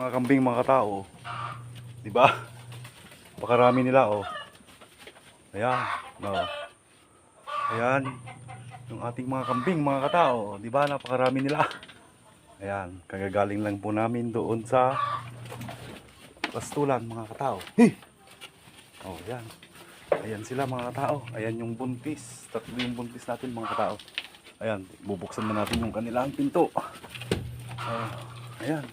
mga kambing mga katao. Di ba? Pakarami nila oh. Ayan, oh. Ayan, yung ating mga kambing mga katao, di ba? Napakarami nila. Ayan, kagagaling lang po namin doon sa pastulan mga katao. Hey! Oh, ayan. Ayan sila mga katao. Ayan yung buntis. Tatlo yung buntis natin mga katao. Ayan, bubuksan na natin yung kanilang pinto. Ayan.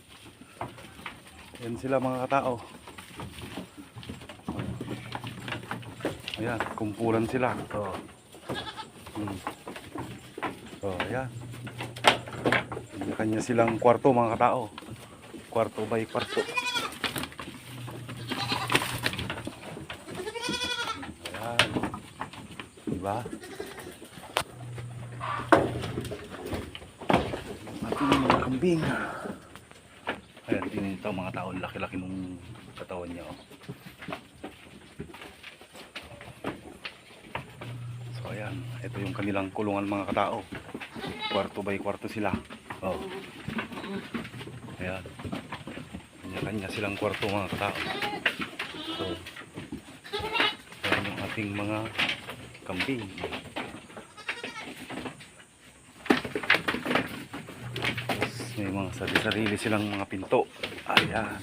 Ayan sila mga katao. Ayan, kumpulan sila. Ayan. Kanya silang kwarto mga katao. Kwarto by kwarto. Ayan. Diba? Ating mga kambing. Ayan, tinito mga tao. Laki-laki nung katawan niya. Oh. So ayan, ito yung kanilang kulungan mga katao. Kwarto by kwarto sila. Oh. Ayan. Kanya-kanya silang kwarto mga katao. So, ayan yung ating mga kambing. Tapos may mga sarili silang mga pinto. Ayan.